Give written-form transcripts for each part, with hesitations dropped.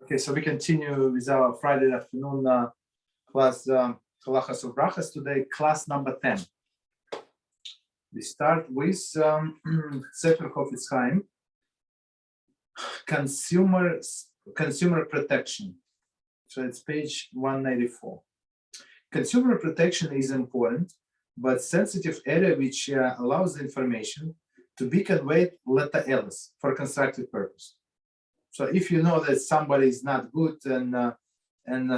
Okay, so we continue with our Friday afternoon class, Halachos of Brochos. Today, class number 10. We start with Sefer Halachos of Chaim, consumer protection. So it's page 194. Consumer protection is important, but sensitive area which allows the information to be conveyed letter L's for constructive purpose. So if you know that somebody is not good and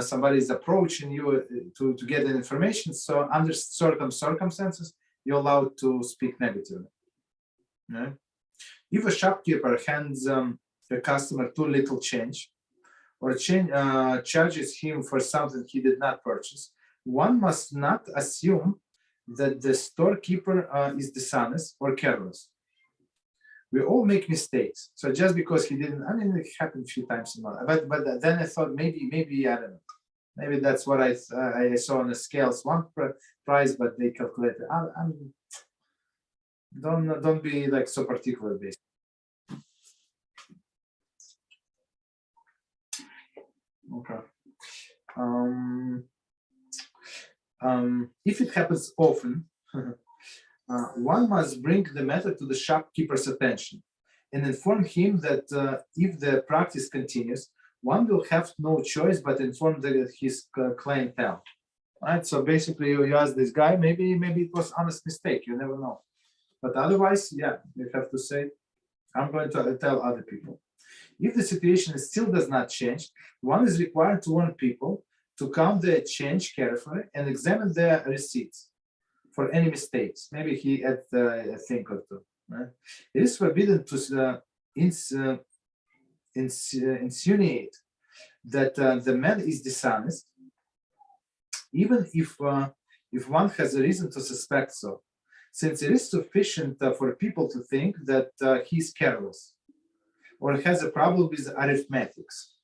somebody is approaching you to get the information, so under certain circumstances, you're allowed to speak negatively. Right? If a shopkeeper hands the customer too little change, or charges him for something he did not purchase, one must not assume that the storekeeper is dishonest or careless. We all make mistakes. So just because he didn't, I mean, it happened a few times in my life. But then I thought maybe I don't know. Maybe that's what I saw on the scales. One price, but they calculated. Don't be like so particular based. Okay. If it happens often, one must bring the matter to the shopkeeper's attention and inform him that if the practice continues, one will have no choice but inform his clientele. Right? So basically, you ask this guy, maybe it was honest mistake. You never know. But otherwise, yeah, you have to say, I'm going to tell other people. If the situation still does not change, one is required to warn people to count the change carefully and examine their receipts for any mistakes. Maybe he had a thing or two. Right? It is forbidden to insinuate that the man is dishonest, even if one has a reason to suspect so, since it is sufficient for people to think that he's careless or has a problem with arithmetics.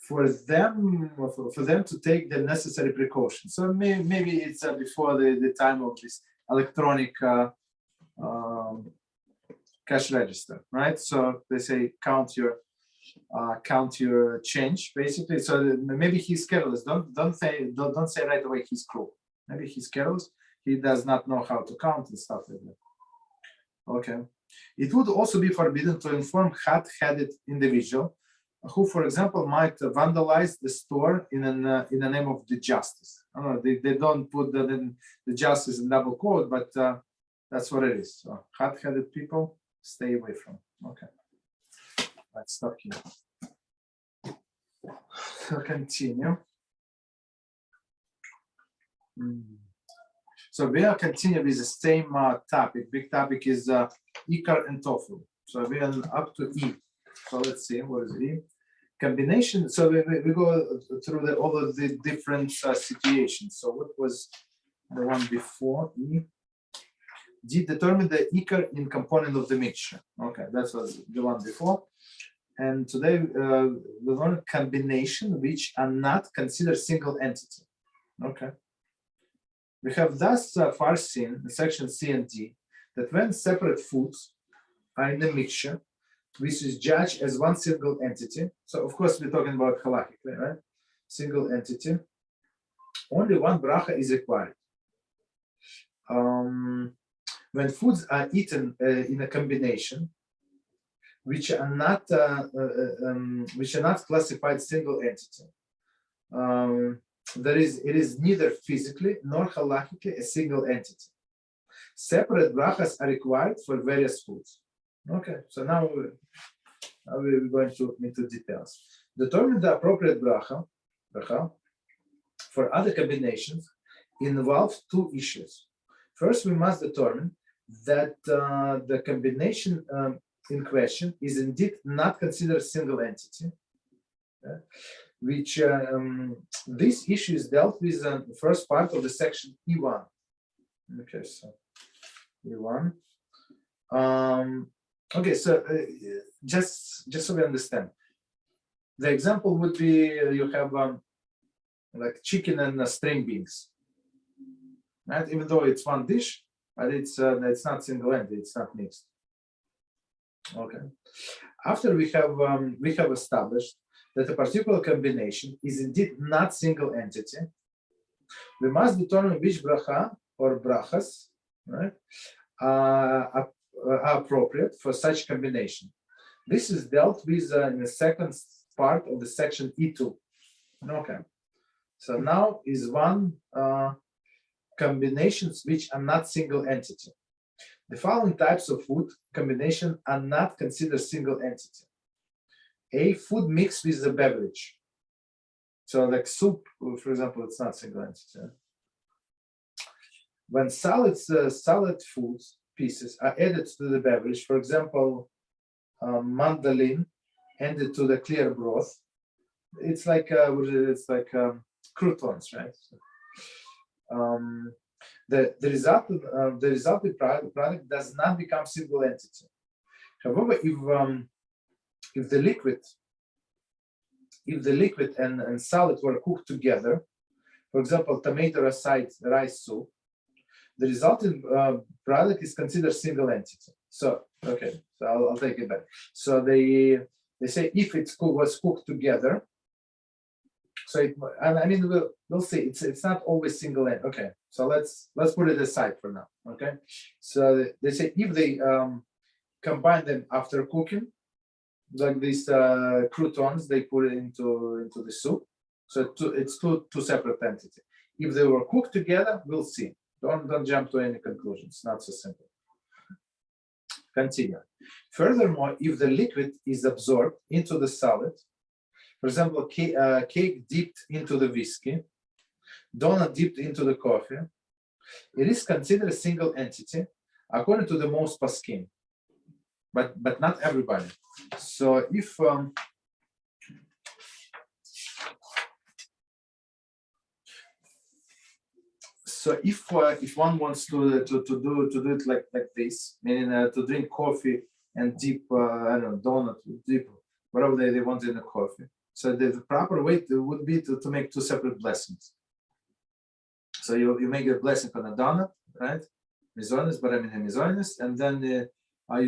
For them to take the necessary precautions. So maybe it's before the time of this electronic cash register, right? So they say count your change, basically. So maybe he's careless. Don't say right away he's cruel. Maybe he's careless. He does not know how to count and stuff like that. Okay. It would also be forbidden to inform hot-headed individual who, for example, might vandalize the store in the name of the justice. I don't know, they don't put the justice in double quote, but that's what it is. So hot-headed people, stay away from. Okay, let's stop here. So continue. So we are continuing with the same topic. Big topic is Ikar and Tofel. So we are up to E. So let's see, what is E? Combination. So we go through all of the different situations. So what was the one before E? D, determine the Ikar in component of the mixture. Okay, that was the one before. And today we learn combination which are not considered single entity. Okay. We have thus far seen in section C and D that when separate foods are in the mixture, which is judged as one single entity. So of course we're talking about halachically, right? Single entity. Only one bracha is required. When foods are eaten in a combination, which are not classified single entity, it is neither physically nor halachically a single entity. Separate brachas are required for various foods. Okay, so now we're going into details. Determine the appropriate bracha for other combinations involve two issues. First, we must determine that the combination in question is indeed not considered a single entity, which this issue is dealt with in the first part of the section E1. Okay, so E1. Okay, so just so we understand, the example would be you have like chicken and string beans, right? Even though it's one dish, but it's not single-ended, it's not mixed. Okay. After we have established that a particular combination is indeed not single entity, we must determine which bracha or brachas, right, are appropriate for such combination. This is dealt with in the second part of the section E2. Okay. So now is one combinations which are not single entity. The following types of food combination are not considered single entity. A, food mixed with the beverage. So like soup, for example, it's not single entity. When salad foods pieces are added to the beverage, for example, mandolin added to the clear broth, it's like croutons, right? The resulting product does not become single entity. However, if the liquid and salad were cooked together, for example, tomato rice soup, the resulting product is considered single entity. So okay, so I'll take it back. So they say if it was cooked together. So we'll see. It's not always single entity. Okay, so let's put it aside for now. Okay, so they say if they combine them after cooking, like these croutons, they put it into the soup. So it's two separate entities. If they were cooked together, we'll see. Don't jump to any conclusions. Not so simple. Continue. Furthermore, if the liquid is absorbed into the salad, for example, cake dipped into the whiskey, donut dipped into the coffee, it is considered a single entity according to the most paskim, but not everybody. So if if one wants to do it like this, meaning to drink coffee and dip donut, dip whatever they want in the coffee. So the proper way would be to make two separate blessings. So you make a blessing on a donut, right? Mizonis, and then you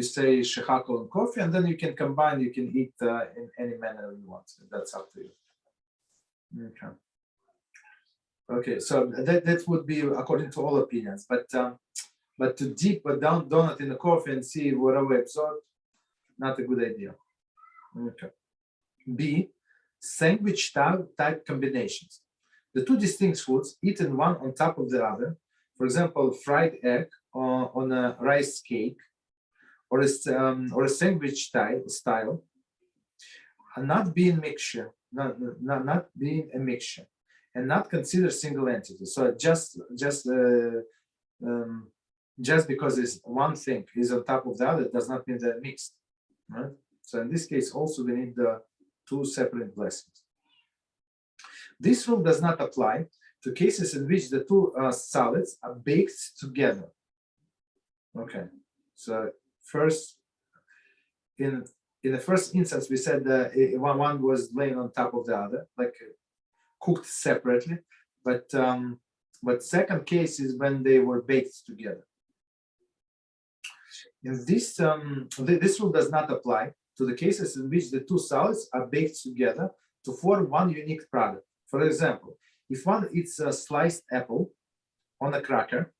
say shechako and coffee, and then you can combine. You can eat in any manner you want. That's up to you. Okay. Okay, so that would be according to all opinions, but to dip a donut in the coffee and see whatever absorbed, not a good idea. Okay. B, sandwich type combinations. The two distinct foods eaten one on top of the other, for example, fried egg on a rice cake, or a sandwich style, are not being mixture, not being a mixture, and not considered single entity. So just because it's one thing is on top of the other does not mean they're mixed, right? So in this case, also we need the two separate blessings. This rule does not apply to cases in which the two salads are baked together. Okay, so first, in the first instance, we said one was laying on top of the other, like cooked separately, but second case is when they were baked together. In this this rule does not apply to the cases in which the two salads are baked together to form one unique product. For example, if one eats a sliced apple on a cracker,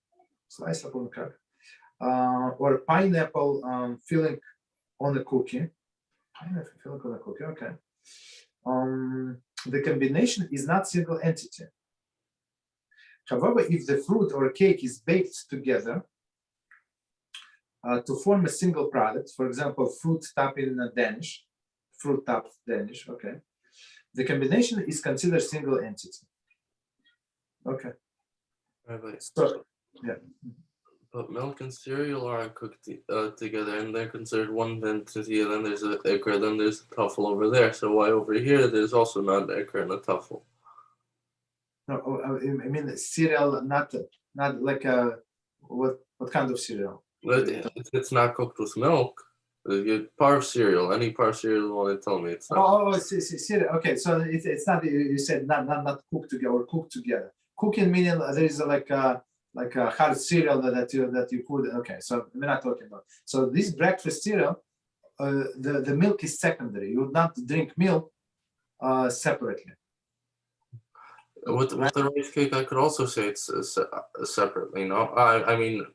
or pineapple filling on a cookie, okay. The combination is not single entity. However, if the fruit or cake is baked together to form a single product, for example, fruit topped Danish, okay, the combination is considered single entity. Okay. Right. So, yeah. But milk and cereal aren't cooked together, and they're considered one entity. And then there's an Ikar, then there's a Tofel over there. So why over here there's also not an Ikar and a Tofel? No, I mean cereal, not like what kind of cereal? It's not cooked with milk. Par of cereal, any par of cereal you want to tell me it's not. Cereal. Okay, so it's not. You said not cooked together or cooked together. Cooking meaning there is like a hard cereal that you put. Okay, so we're not talking about. So this breakfast cereal the milk is secondary. You would not drink milk separately. With the rice cake, I could also say it's separately. No, I mean,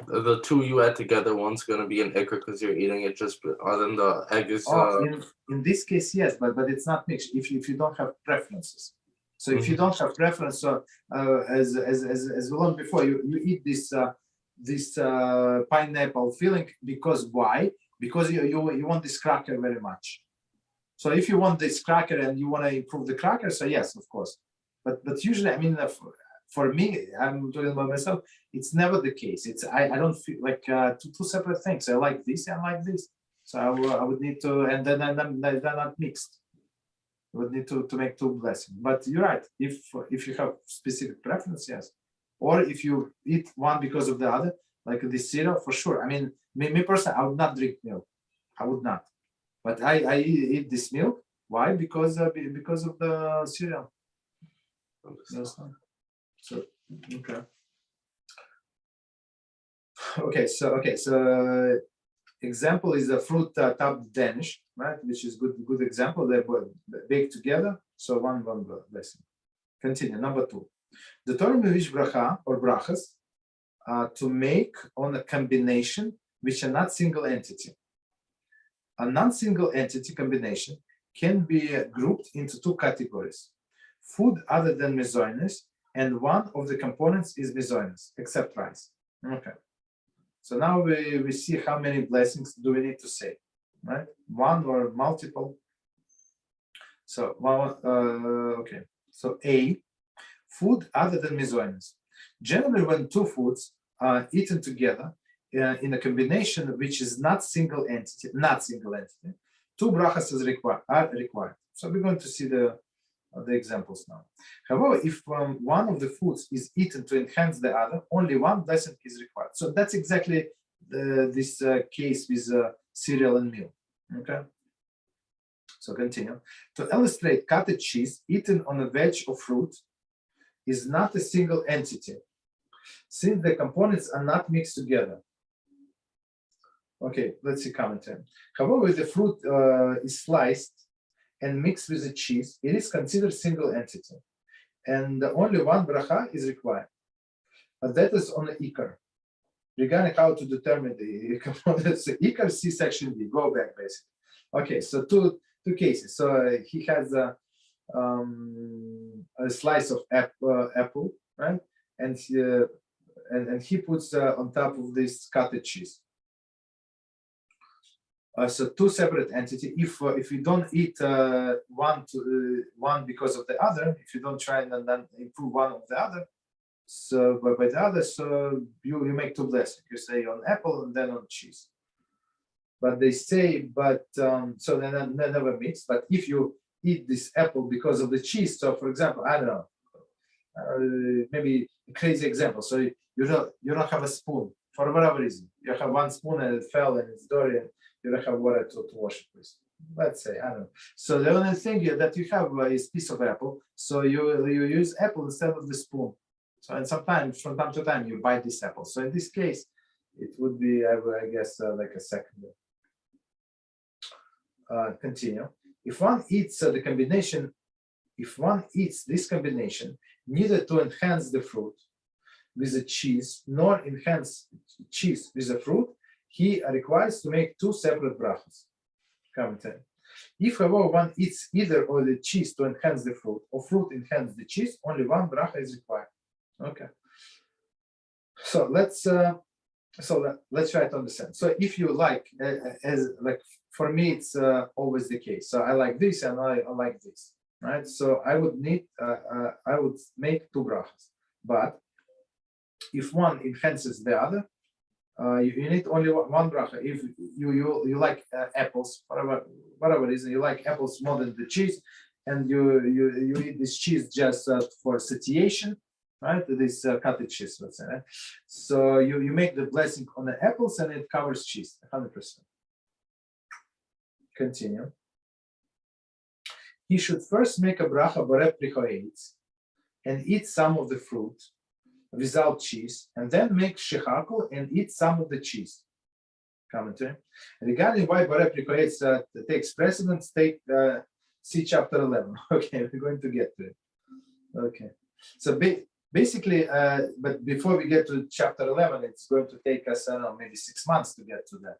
the two you add together, one's gonna be an ikar because you're eating it just, other than the egg is. In this case, yes, but it's not mixed. If you don't have preferences, so if you don't have preference, so as we learned before, you eat this pineapple filling because why? Because you want this cracker very much. So if you want this cracker and you want to improve the cracker, so yes, of course. But usually, I mean, for me, I'm talking about myself. It's never the case. I don't feel like two separate things. I like this and I like this. So I would need to, and then they're not mixed. I would need to make two blessings. But you're right. If you have specific preference, yes. Or if you eat one because of the other, like this cereal, for sure. I mean, me personally, I would not drink milk. I would not. But I eat this milk. Why? Because of the cereal. So so example is a fruit topped Danish, right? Which is good example. They're baked together. So one blessing. Continue. Number 2. The Torah which bracha or brachas to make on a combination which are not single entity. A non-single entity combination can be grouped into 2 categories. Food other than mezonos, and one of the components is mezonos, except rice. Okay. So now we see how many blessings do we need to say, right? One or multiple. So okay. So A, food other than mezonos. Generally, when 2 foods are eaten together in a combination which is not single entity, 2 brachas are required. So we're going to see the examples now. However, if one of the foods is eaten to enhance the other, only one blessing is required. So that's exactly this case with cereal and milk. Okay. So continue. To illustrate, cottage cheese eaten on a wedge of fruit is not a single entity, since the components are not mixed together. Okay, let's see commentary. However, if the fruit is sliced and mixed with the cheese, it is considered single entity, and only one bracha is required. But that is on the Ikar. Regarding how to determine the components, Ikar, see section D. Go back, basically. Okay, so two cases. So he has a slice of apple, right? And he puts on top of this cottage cheese. So 2 separate entities. If you don't eat one because of the other, if you don't try and then improve one of the other, so by the other, so you make 2 blessings. You say on apple and then on cheese. But they say, so they never mix. But if you eat this apple because of the cheese, so for example, I don't know, maybe a crazy example. So you don't have a spoon for whatever reason. You have 1 spoon and it fell and it's dirty. And you don't have water to wash it with. Let's say, I don't know. So the only thing that you have is piece of apple. So you use apple instead of the spoon. So and sometimes from time to time you bite this apple. So in this case, it would be, I guess, like a second. Continue. If one eats this combination, neither to enhance the fruit with the cheese nor enhance cheese with the fruit, he requires to make 2 separate brachas. Commentary. If, however, one eats either of the cheese to enhance the fruit or fruit enhance the cheese, only 1 bracha is required. Okay. So let's try to understand. So if you like, for me, it's always the case. So I like this and I like this, right? So I would make 2 brachas. But if one enhances the other, you need only 1 bracha. If you like apples, whatever reason, you like apples more than the cheese, and you eat this cheese just for satiation, right? This cottage cheese, let's say. Right? So you make the blessing on the apples, and it covers cheese, 100%. Continue. He should first make a bracha boreh prichoetz and eat some of the fruit without cheese, and then make shechakol and eat some of the cheese. commentary. Regarding why Borei Precoates takes precedence, see chapter 11. Okay, we're going to get to it. Okay, so basically, but before we get to chapter 11, it's going to take us, I don't know, maybe 6 months to get to that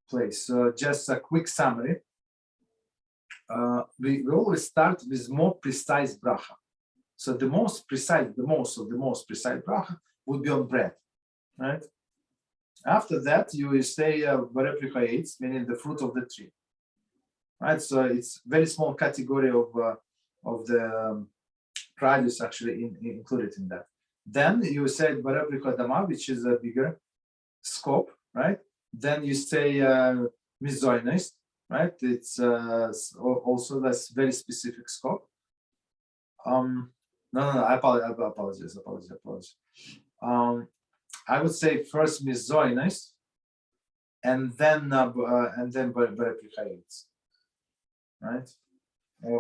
place. So just a quick summary. We always start with more precise bracha. So the most precise bracha would be on bread, right? After that, you will say Borei Precoates, meaning the fruit of the tree, right? So it's very small category of the produce actually included in that. Then you say Borei Precoadama, which is a bigger scope, right? Then you say Mizoinist, right? It's also that's very specific scope. No, I apologize. I would say first Mizoinist, and then Borei Precoates, right?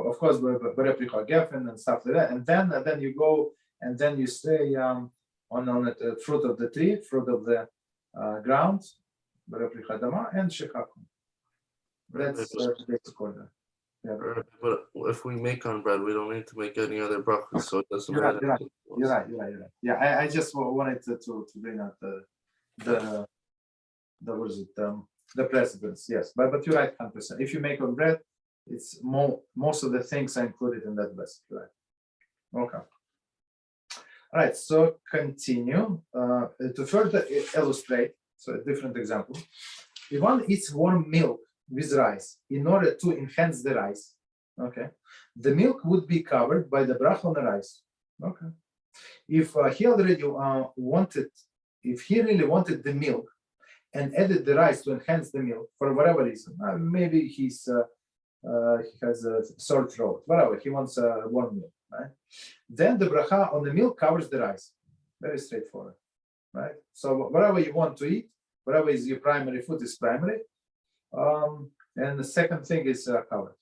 Of course, Borei Precoagefen and stuff like that, and then you go and then you say on the fruit of the tree, fruit of the ground, Borei Precoadama and Shekakum. That's the order. Yeah. But if we make on bread, we don't need to make any other brachos, so it doesn't matter. You're right. Yeah, I just wanted to bring out the what is it? The precedence. Yes, but you're right, 100%. If you make on bread, it's most of the things are included in that blessed, right? Okay. All right. So continue to further illustrate. So a different example. If one eats warm milk with rice in order to enhance the rice, okay, the milk would be covered by the bracha on the rice. Okay. If he already if he really wanted the milk and added the rice to enhance the milk for whatever reason, maybe he has a sore throat, whatever, he wants warm milk, right? Then the bracha on the milk covers the rice. Very straightforward, right? So whatever you want to eat, whatever is your primary food is primary. And the second thing is covered.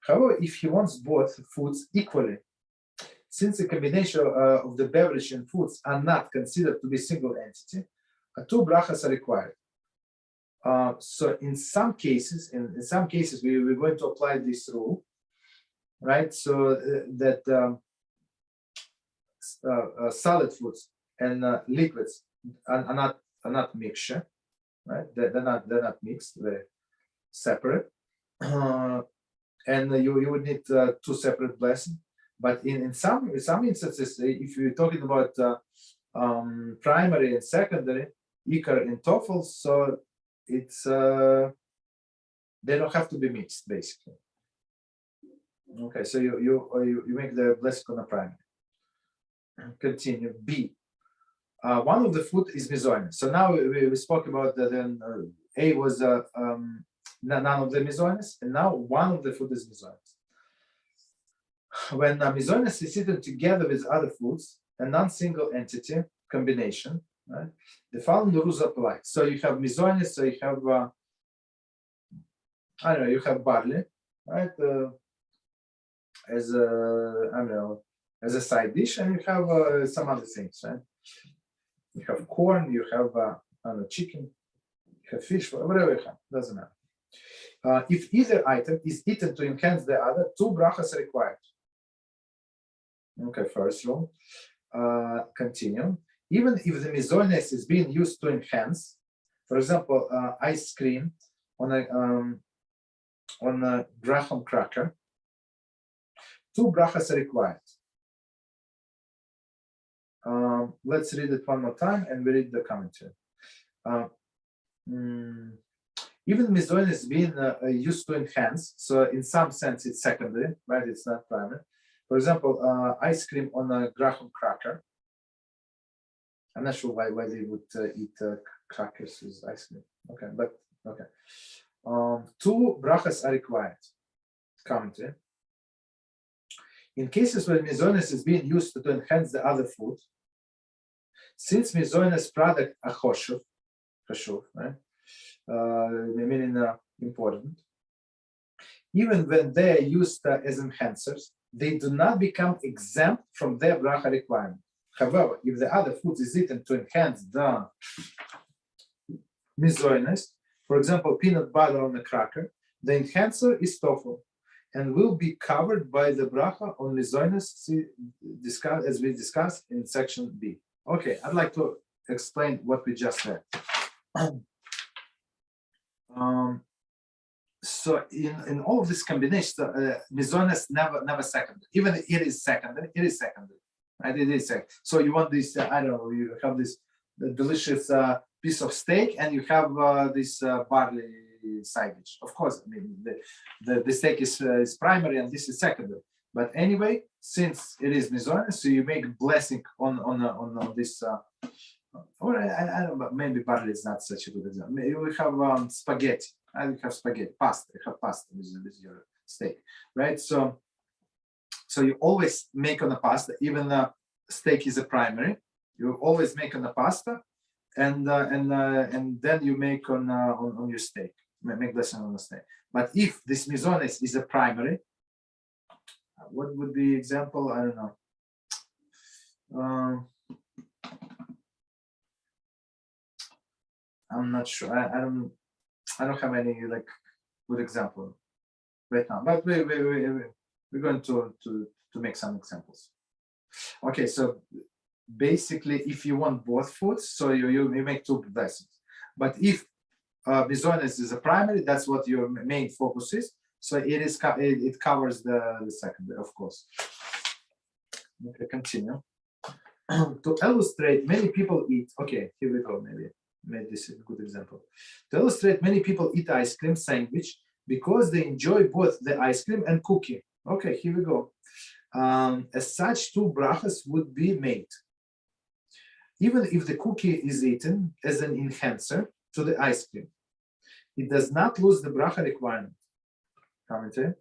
However, if he wants both foods equally, since the combination of the beverage and foods are not considered to be single entity, two brachas are required. So in some cases, we're going to apply this rule, right? So that solid foods and liquids are not mixture, right? They're not mixed. They're separate, and you would need two separate blessings. But in some instances, if you're talking about primary and secondary, Ikar and Tofel, so it's they don't have to be mixed, basically. Okay, so you make the blessing on the primary. Continue. B. One of the food is mizoinus. So now we spoke about that. Then A was none of the mizoinus, and now one of the food is mizoinus. When mizoinus is eaten together with other foods, a non-single entity combination, right? The following rules apply. So you have mizoinus. So you have you have barley, right? As a side dish, and you have some other things, right? You have corn, you have chicken, you have fish, whatever you have, doesn't matter. If either item is eaten to enhance the other, two brachas are required. Okay, first rule. Continue. Even if the mizoinus is being used to enhance, for example, ice cream on a graham cracker, two brachas are required. Let's read it one more time and we read the commentary. Even mizoinus is being used to enhance, so in some sense it's secondary, right? It's not primary. For example, ice cream on a graham cracker. I'm not sure why they would eat crackers with ice cream. Okay, but okay. Two brachas are required. Commentary. In cases where mizoinus is being used to enhance the other food, since mizoinus product are choshuv, right? Meaning important. Even when they are used as enhancers, they do not become exempt from their bracha requirement. However, if the other food is eaten to enhance the mizoinus, For example, peanut butter on a cracker, the enhancer is Tofel and will be covered by the Bracha on Mizonos, as we discussed in section B. Okay, I'd like to explain what we just read. So in all of these combinations, Mizonos never secondary. Even it is secondary, right? It is secondary. So you want this, I don't know, you have this delicious piece of steak and you have this barley side dish. Of course, I mean, the steak is primary and this is secondary. But anyway, since it is Mizonos, so you make blessing on this, or I don't know, maybe barley is not such a good example. You have spaghetti. I have spaghetti, pasta. You have pasta with your steak, right? So you always make on the pasta, even steak is a primary. You always make on the pasta, and then you make on your steak. Make blessing on the steak. But if this Mizonos is a primary, what would be example? I don't know. I'm not sure. I don't have any like good example right now. But we're going to make some examples. Okay, so basically, if you want both foods, so you make two blessings. But if Mizonos is a primary, that's what your main focus is. So it covers the secondary, of course. Okay, continue. To illustrate, many people eat. Okay, here we go. Maybe this is a good example. To illustrate, many people eat ice cream sandwich because they enjoy both the ice cream and cookie. Okay, here we go. As such, two brachas would be made. Even if the cookie is eaten as an enhancer to the ice cream, it does not lose the bracha requirement. Commentary.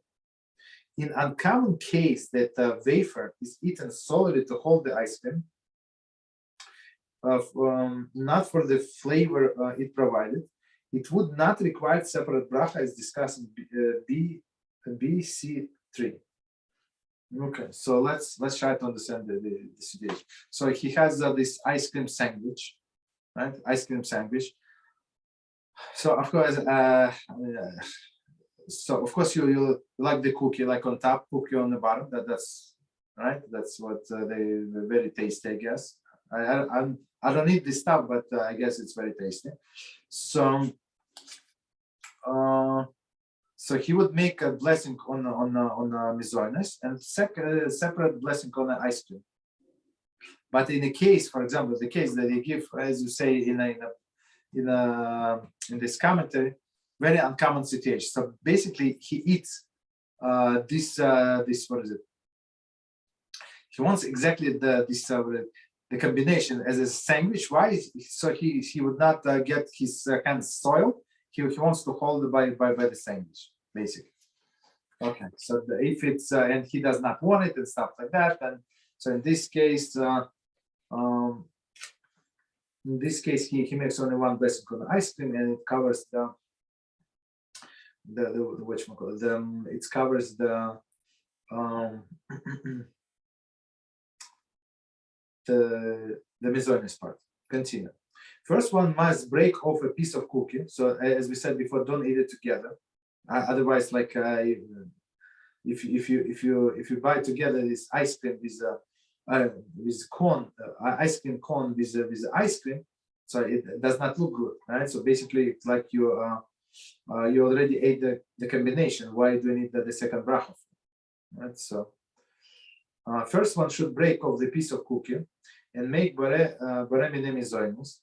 In uncommon case that the wafer is eaten solely to hold the ice cream, not for the flavor it provided, it would not require separate bracha as discussed in BC3. Okay, so let's try to understand the situation. So he has this ice cream sandwich, right? Ice cream sandwich. So of course, you like the cookie, like on top, cookie on the bottom. That's right. That's what they're very tasty, I guess. I don't eat this stuff, but I guess it's very tasty. So he would make a blessing on Mizonos and separate blessing on the ice cream. But in the case, for example, the case that they give, as you say in this commentary, very uncommon situation. So basically, he eats this what is it? He wants exactly the combination as a sandwich. Why? So he would not get his hands soiled. He wants to hold it by the sandwich, basically. Okay. So if it's and he does not want it and stuff like that, and so in this case, he makes only one blessing on the ice cream, and it covers the it covers the Mizonos part. Continue. First one must break off a piece of cookie. So as we said before, don't eat it together. Otherwise, like if you buy together this ice cream with cone, ice cream cone with ice cream, so it does not look good, right? So basically, it's like you already ate the combination. Why do you need the second bracha? Right. So first one should break off the piece of cookie and make bare mine Mizonos.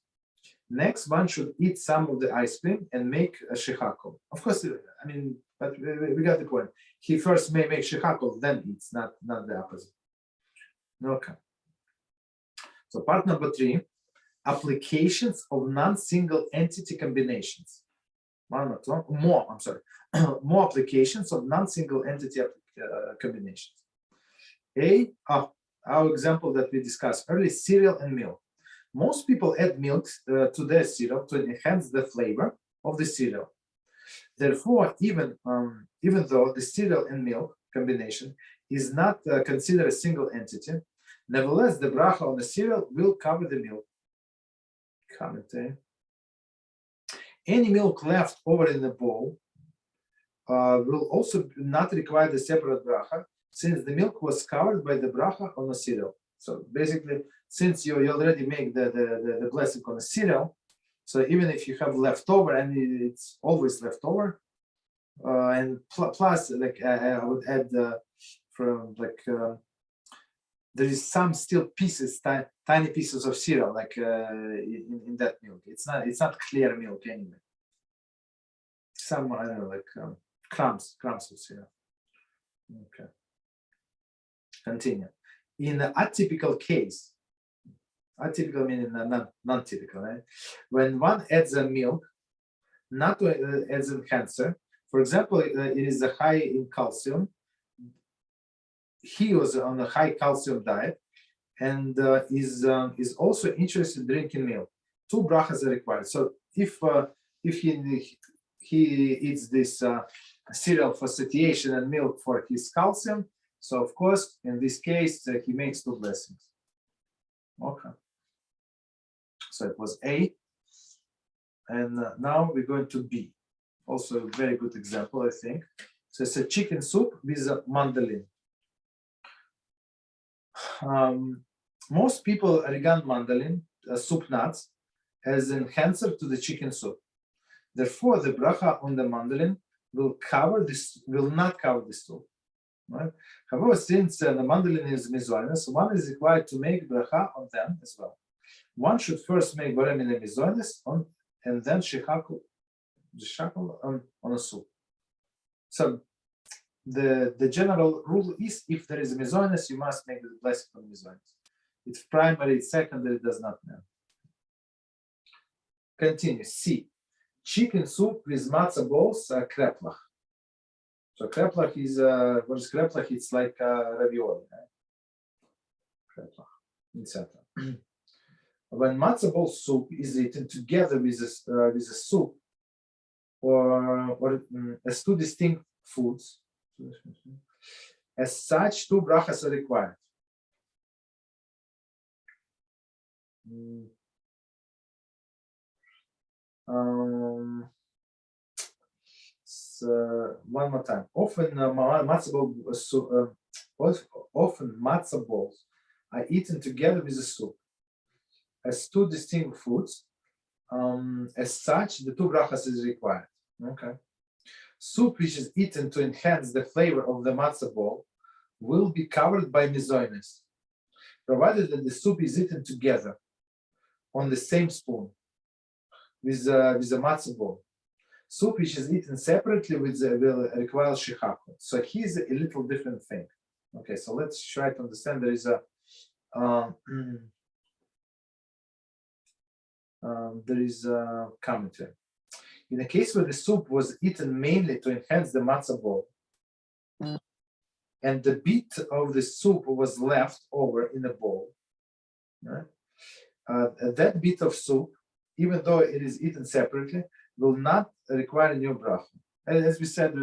Next one should eat some of the ice cream and make a shechakol. Of course, I mean, but we got the point. He first may make shechakol, then eats, not the opposite. Okay. So part number 3, applications of non-single entity combinations. More applications of non-single entity combinations. Our example that we discussed earlier, cereal and milk. Most people add milk to their cereal to enhance the flavor of the cereal. Therefore, even though the cereal and milk combination is not considered a single entity, nevertheless, the bracha on the cereal will cover the milk. Commentary. Any milk left over in the bowl will also not require the separate bracha, since the milk was covered by the bracha on the cereal. So basically, since you already make the blessing on the cereal, so even if you have leftover, and it's always leftover, and plus, like I would add there is some still pieces, tiny pieces of cereal, like in that milk. It's not clear milk anyway. Some, I don't know, like crumbs of cereal. Okay. Continue. In the atypical case, atypical meaning non-typical, right? When one adds a milk, not to adds enhancer. For example, it is a high in calcium. He was on a high calcium diet, and is also interested in drinking milk. 2 brachas are required. So if he eats this cereal for satiation and milk for his calcium, so of course in this case he makes 2 blessings. Okay. So it was A, and now we're going to B. Also a very good example, I think. So it's a chicken soup with a mandolin. Most people regard mandolin, soup nuts, as an enhancer to the chicken soup. Therefore, the bracha on the mandolin will not cover the soup. Right? However, since the mandolin is mizonos, one is required to make bracha on them as well. One should first make borem in the mizonos and then shechakol on a soup. So the general rule is, if there is a mizonos, you must make the blessing on mizonos. It's primary, it's secondary, it does not matter. Continue. C. Chicken soup with matzah balls, kreplach. So kreplach is what is kreplach? It's like ravioli, right? Kreplach, etc. When matzah ball soup is eaten together with a soup or as 2 distinct foods, as such, 2 brachas are required. So one more time. Often matzah balls are eaten together with the soup as 2 distinct foods. As such, the 2 brachas is required. Okay. Soup which is eaten to enhance the flavor of the matzah ball will be covered by mizonos, provided that the soup is eaten together on the same spoon with the matzah ball. Soup which is eaten separately will require shechakol. So here's a little different thing. Okay, so let's try to understand. There is a commentary. In a case where the soup was eaten mainly to enhance the matzah ball, and the bit of the soup was left over in the bowl, right? That bit of soup, even though it is eaten separately, will not require a new bracha. And as we said,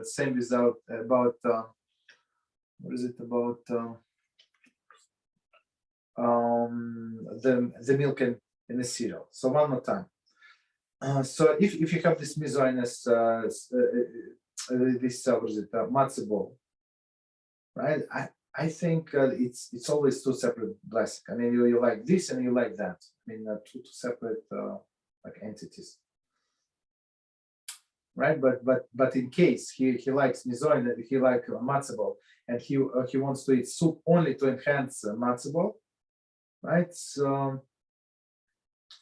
same result about what is it about the milk in the cereal. So one more time. So if you have this mizonos, this matzah ball, right? I think it's always 2 separate blessings. I mean, you like this and you like that. I mean, 2 separate like entities, right? But in case he likes mizonos, he likes matzah ball, and he wants to eat soup only to enhance matzah ball, right? So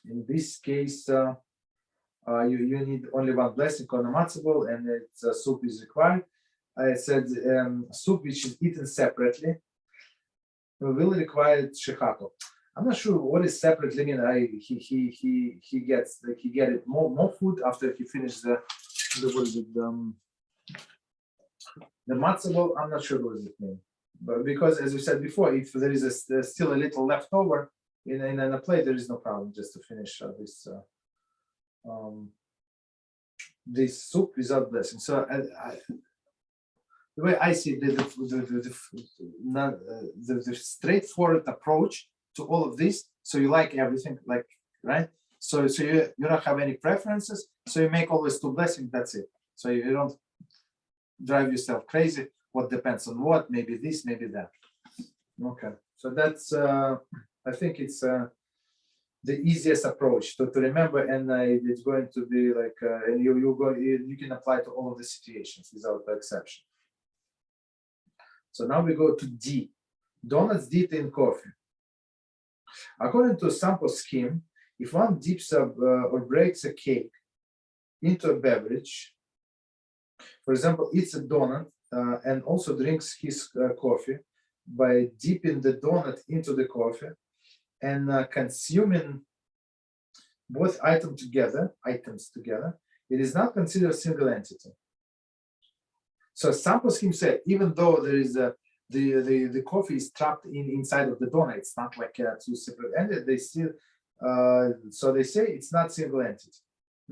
in this case, you need only 1 blessing on the matzah ball, and soup is required. I said soup which is eaten separately will require shechakol. I'm not sure what is separately mean. He gets more food after he finishes the matzah ball. I'm not sure what does it mean, but because as we said before, if there is still a little left over in a plate, there is no problem just to finish this soup without blessing. So the way I see the straightforward approach to all of this, so you like everything, like, right? So you don't have any preferences. So you make always 2 blessings. That's it. So you don't drive yourself crazy. What depends on what? Maybe this, maybe that. Okay. So that's I think it's the easiest approach to remember, and it's going to be like and you can apply to all of the situations without exception. So now we go to D. Donuts dipped in coffee. According to a sample scheme, if one dips or breaks a cake into a beverage, for example, eats a donut and also drinks his coffee by dipping the donut into the coffee and consuming both items together, it is not considered a single entity. So sample scheme said, even though there is the coffee is trapped inside of the donut, it's not like 2 separate entities. They still so they say it's not single entity.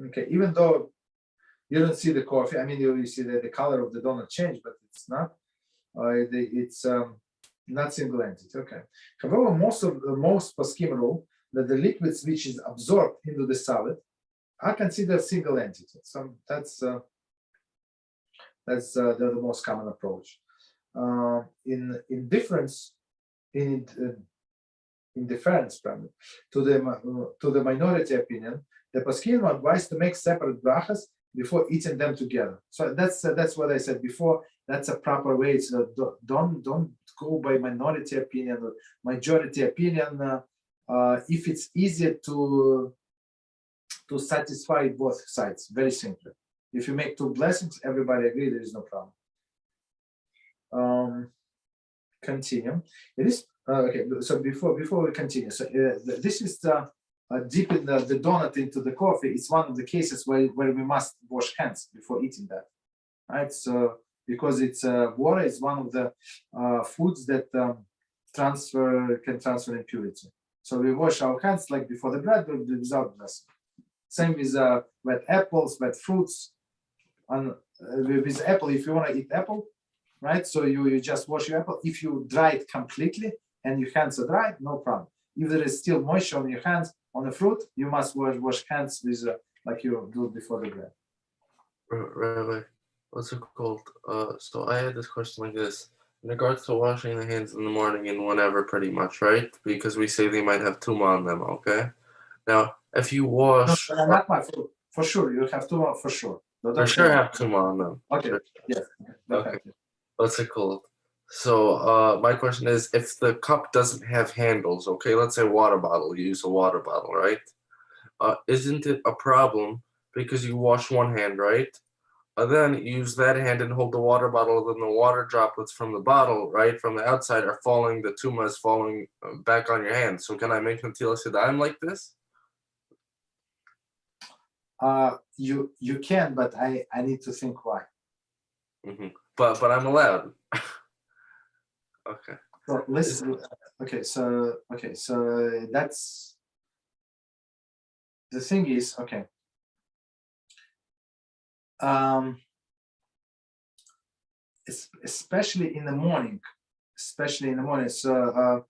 Okay, even though you don't see the coffee, I mean you see the color of the donut change, but it's not. It's not single entity. Okay. However, most poskim rule that the liquids which is absorbed into the solid are considered single entity. So that's the most common approach. In difference to the minority opinion, the poskim are advised to make separate brachas before eating them together. So that's what I said before. That's a proper way. So don't go by minority opinion or majority opinion. If it's easier to satisfy both sides, very simply. If you make 2 blessings, everybody agree, there is no problem. Continue. It is okay. So before we continue, so this is dipping the donut into the coffee. It's one of the cases where we must wash hands before eating that, right? So because it's water is one of the foods that can transfer impurity. So we wash our hands like before the bread, but without blessing. Same with wet apples, wet fruits. And with apple, if you want to eat apple, right? So you just wash your apple. If you dry it completely and your hands are dry, no problem. If there is still moisture on your hands on the fruit, you must wash hands with like you do before the bread. Rabbi, what's it called? So I had this question like this. In regards to washing the hands in the morning and whenever, pretty much, right? Because we say they might have tumah on them, okay? Now, if you wash... No, not my food. For sure, you have tumah for sure. For sure have tumah on them. Okay, Sure. yes. Okay. What's it called? So my question is, if the cup doesn't have handles, okay, let's say water bottle, you use a water bottle, right? Isn't it a problem because you wash one hand, right? Then use that hand and hold the water bottle, then the water droplets from the bottle, right, from the outside are falling, the tumah is falling back on your hand. So can I make Netilat Yadayim like this? You can, but I need to think why. Mm-hmm. But I'm allowed. Okay. So listen. Okay, so that's the thing is okay. Especially in the morning. So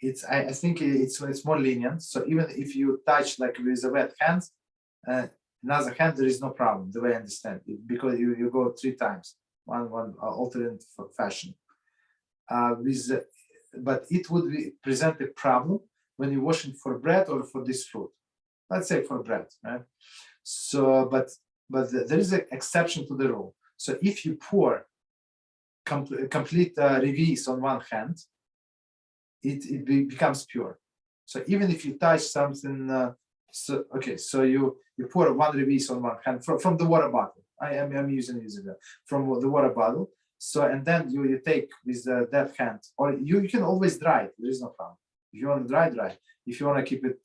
it's I think it's more lenient. So even if you touch like with the wet hands, another hand there is no problem. The way I understand it, because you go 3 times, one alternate fashion. But it would present a problem when you're washing for bread or for this fruit. Let's say for bread, right? So, but there is an exception to the rule. So if you pour complete revis on one hand, it becomes pure. So even if you touch something, so you pour one revis on one hand from the water bottle. I'm using it from the water bottle. So and then you take with that hand, or you can always dry it. There is no problem. If you want to dry. If you want to keep it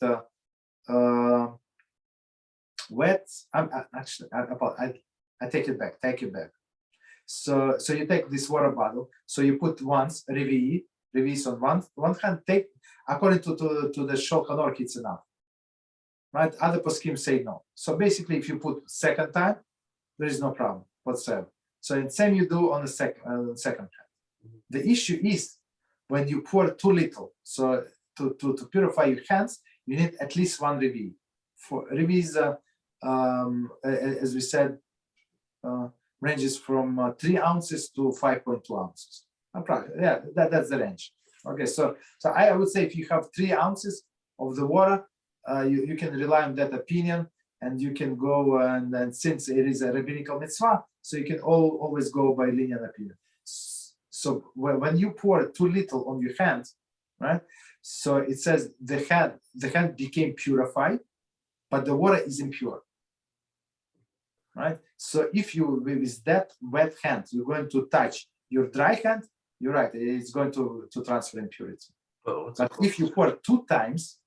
wet, I take it back. So you take this water bottle. So you put once revis on one hand. Take according to the Shulchan Aruch, it's enough, right? Other poskim say no. So basically, if you put second time, there is no problem whatsoever. So the same you do on the second hand. The issue is when you pour too little. So to purify your hands, you need at least 1 revi. for revis, as we said, ranges from 3 ounces to 5.2 ounces. Yeah, that's the range. Okay, so I would say if you have 3 ounces of the water, you can rely on that opinion, and you can go and since it is a rabbinical mitzvah, so you can always go by lenient opinion. So when you pour too little on your hands, right? So it says the hand became purified, but the water is impure, right? So if you with that wet hand you're going to touch your dry hand, you're right, it's going to transfer impurity. But if you pour two times,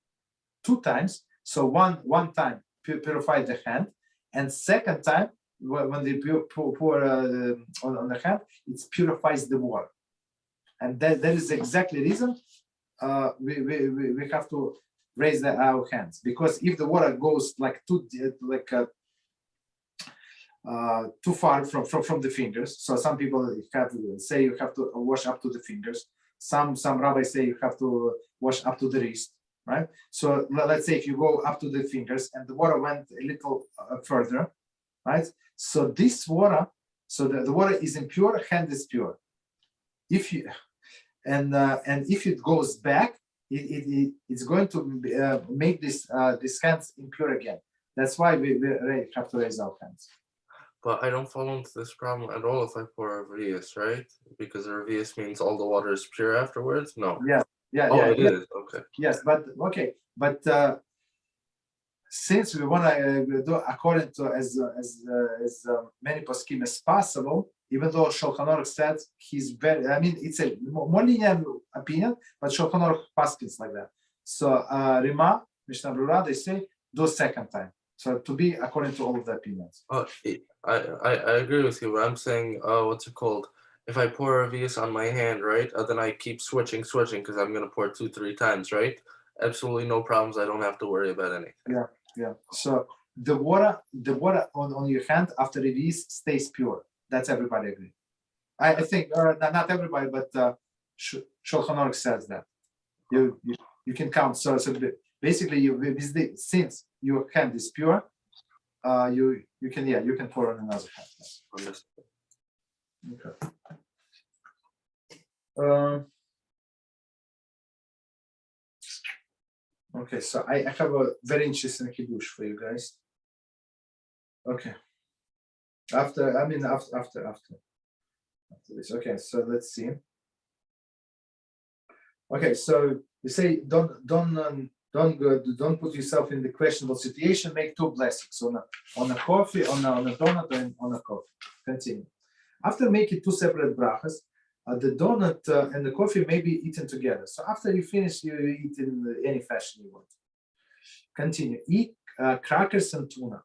so one time purify the hand, and second time when they pour on the hand, it purifies the water, and that is exactly the reason we have to raise our hands, because if the water goes like too far from the fingers, so some people say you have to wash up to the fingers. Some rabbis say you have to wash up to the wrist, right? So let's say if you go up to the fingers and the water went a little further, right? So this water, so the water is impure, hand is pure. If you and if it goes back, it's going to make this hands impure again. That's why we have to raise our hands. But I don't fall into this problem at all if I pour a revius, right? Because a revius means all the water is pure afterwards. No. Yeah. It is. Okay. Yes, but since we want to do according to as many poskim as possible, even though Shulchan Aruch said he's very, I mean, it's a more lenient opinion, but Shulchan Aruch paskins like that. So Rima, Mishnah Brura, they say do second time. So to be according to all of the opinions. I agree with you, but I'm saying, what's it called? If I pour a revius on my hand, right, then I keep switching because I'm gonna pour 2-3 times, right? Absolutely no problems. I don't have to worry about anything. Yeah. So the water on your hand after revius stays pure. That's everybody agree. I think not everybody, but Shulchan Aruch says that you can count. So basically, since your hand is pure, you can pour on another hand. Okay. Okay, so I have a very interesting kiddush for you guys. Okay. After this. Okay, so let's see. Okay, so you say don't put yourself in the questionable situation. Make 2 blessings on a coffee, on a donut, and on a coffee. Continue. After making 2 separate brachas, the donut and the coffee may be eaten together. So after you finish, you eat in any fashion you want. Continue. Eat crackers and tuna.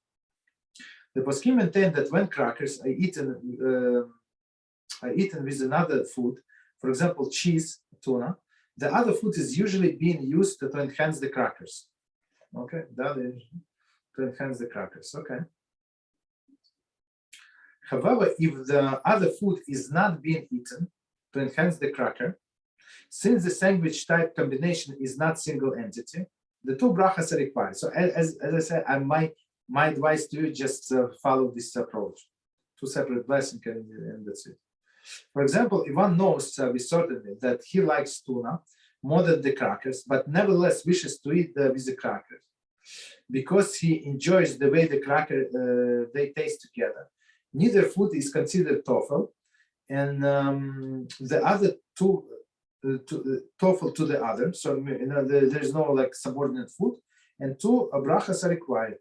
The poskim maintain that when crackers are eaten with another food, for example, cheese, tuna, the other food is usually being used to enhance the crackers. Okay, that is to enhance the crackers. Okay. However, if the other food is not being eaten to enhance the cracker, since the sandwich type combination is not single entity, the 2 brachas are required. So as I said, my advice to you, just follow this approach. 2 separate blessings and that's it. For example, if one knows with certainty that he likes tuna more than the crackers, but nevertheless wishes to eat with the crackers, because he enjoys the way the cracker they taste together, neither food is considered Tofel, and the other 2 Tofel to the other. So there is no like subordinate food, and 2 brachas are required.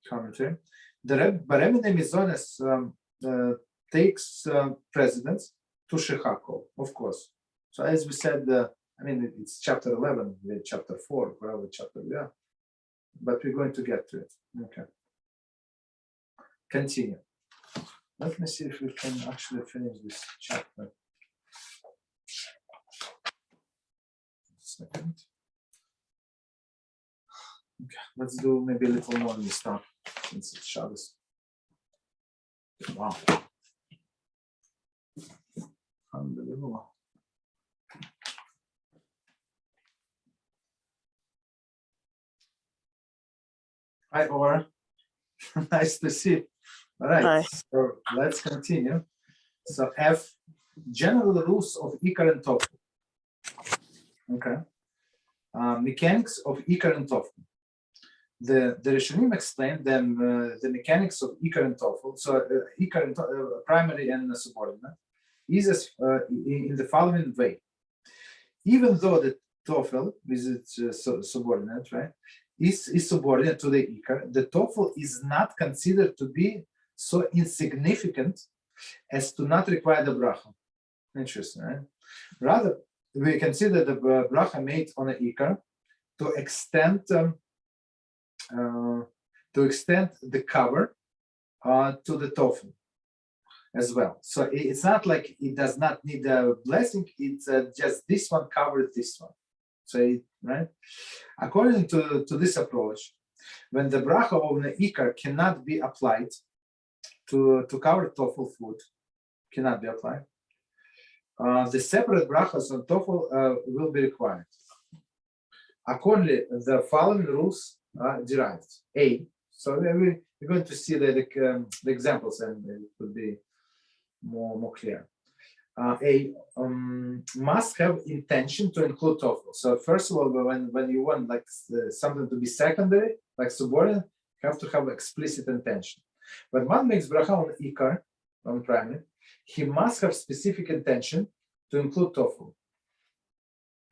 Commentary. The Baremine Mizones takes precedence to Shechako, of course. So as we said, it's chapter 11, chapter 4, whatever chapter, but we're going to get to it. Okay. Continue. Let me see if we can actually finish this chapter. Second. Okay, let's do maybe a little more in this time since it's Shabbos. Wow. Unbelievable. Hi, Or. Nice to see you. All right, Hi. so let's continue. So F, general rules of Ikar and Tofel. Okay. Mechanics of Ikar and Tofel. The Rashayim explained them the mechanics of Ikar and Tofel. So Ikar and primary and subordinate is as, in the following way. Even though the Tofel, with its subordinate, right, is subordinate to the Ikar, the Tofel is not considered to be so insignificant as to not require the Bracha. Interesting, right? Rather, we consider the Bracha made on the Ikar to extend the cover to the Tofel as well. So it's not like it does not need a blessing, it's just this one covers this one. So, right? According to this approach, when the bracha of the Ikar cannot be applied to cover Tofel food, cannot be applied, the separate brachas on Tofel will be required. Accordingly, the following rules are derived. A, so we're going to see the examples and it would be more clear. Must have intention to include Tofel. So first of all, when you want like something to be secondary, like subordinate, you have to have explicit intention. When one makes bracha on Ikar, on primary, he must have specific intention to include Tofel.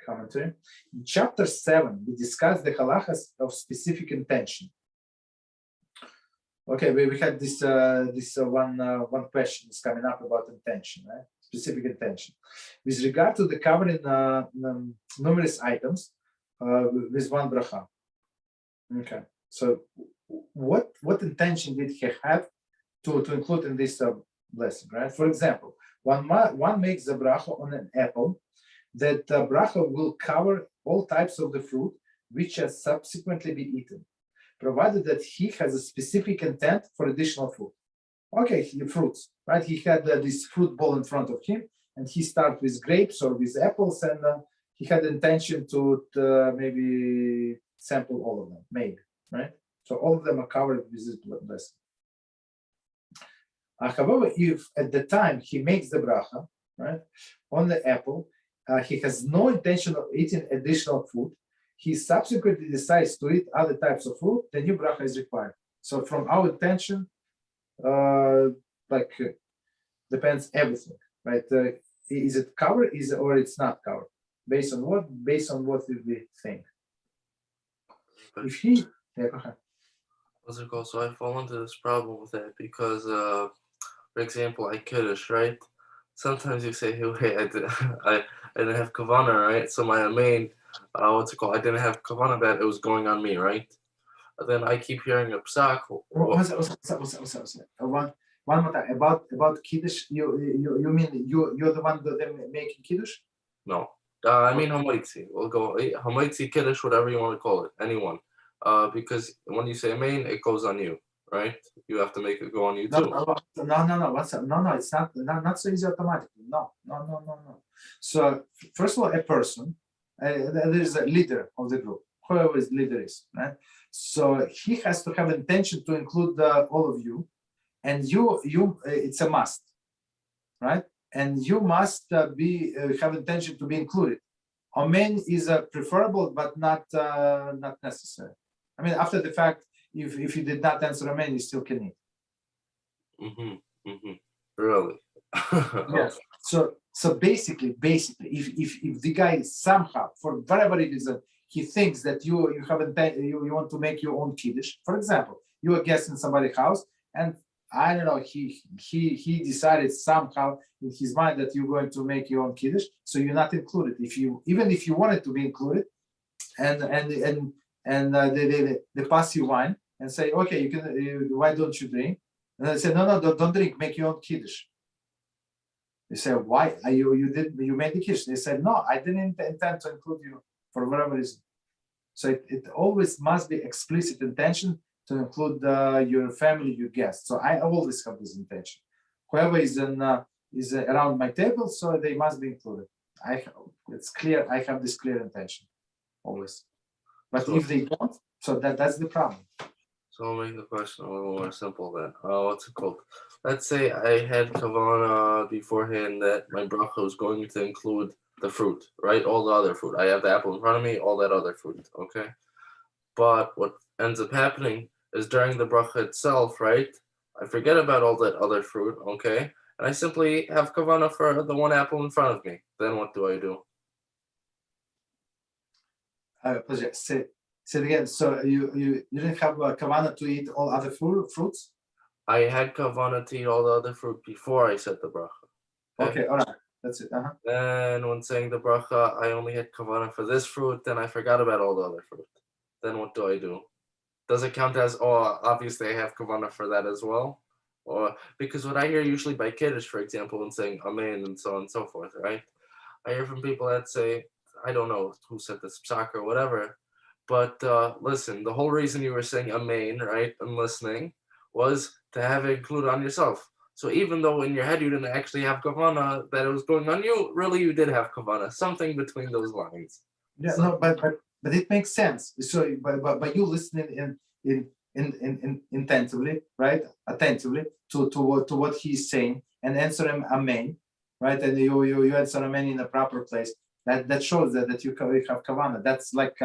Commentary. In chapter 7, we discuss the halachas of specific intention. Okay, we had this one question is coming up about intention, right? Specific intention. With regard to the covering numerous items with one bracha. Okay, so what intention did he have to include in this blessing, right? For example, one makes the bracha on an apple, that bracha will cover all types of the fruit which shall subsequently be eaten, provided that he has a specific intent for additional food. Okay, fruits, right? He had this fruit bowl in front of him, and he started with grapes or with apples, and he had the intention to maybe sample all of them, maybe, right? So all of them are covered with this blessing. However, if at the time he makes the bracha, right, on the apple, he has no intention of eating additional food, he subsequently decides to eat other types of fruit, the new bracha is required. So from our intention, depends everything, right? Is it covered, or it's not covered? Based on what? Based on what we think. If he, yeah, go ahead. What's it called? So I fall into this problem with that because, for example, I kiddush, right? Sometimes you say, hey, I didn't have kavanah, right? So my main, what's it called? I didn't have kavanah that it was going on me, right? But then I keep hearing a psak. One more time about kiddush. You mean you're the one that making kiddush? No, I mean hamaitzi. We'll go hamaitzi, kiddush, whatever you want to call it, anyone. Because when you say main, it goes on you, right? You have to make it go on you too. No. It's not so easy automatically. No. So first of all, a person, there is a leader of the group, whoever his leader is, right? So he has to have intention to include all of you, and you it's a must, right? And you must have intention to be included. Amen is preferable, but not necessary. I mean, after the fact, if you did not answer amen, you still can eat. Really? Yes. So basically, if the guy somehow, for whatever reason, he thinks that you want to make your own kiddush. For example, you are guest in somebody's house, and I don't know, he decided somehow in his mind that you're going to make your own kiddush, so you're not included. Even if you wanted to be included, and they pass you wine and say, okay, you can. Why don't you drink? And they say, no, don't drink. Make your own kiddush. They say, why? You made the kiddush. They said, no, I didn't intend to include you for whatever reason. So it always must be explicit intention to include your family, your guests. So I always have this intention. Whoever is around my table, so they must be included. It's clear. I have this clear intention always. But if they don't, so that's the problem. So I'll make the question a little more simple then. What's it called? Let's say I had kavana beforehand that my bracha was going to include the fruit, right? All the other fruit. I have the apple in front of me, all that other fruit, okay? But what ends up happening is during the bracha itself, right? I forget about all that other fruit, okay? And I simply have kavana for the one apple in front of me. Then what do I do? Pleasure. Say it again. So you didn't have kavana to eat all other fruits? I had kavana to eat all the other fruit before I said the bracha. Okay, all right. That's it. Then when saying the bracha, I only had kavana for this fruit, then I forgot about all the other fruit. Then what do I do? Does it count as, oh, obviously I have kavana for that as well? Or because what I hear usually by Kiddush, for example, when saying Amen and so on and so forth, right? I hear from people that say, I don't know who said this, psak or whatever, but listen, the whole reason you were saying Amen, right, and listening, was to have it included on yourself. So even though in your head you didn't actually have kavana that it was going on you, really you did have kavana, something between those lines. Yeah, so, no, but it makes sense. So by you listening in intensively, right, attentively to what he's saying and answer him amen, right, and you answer amen in the proper place. That shows that you have kavana. That's like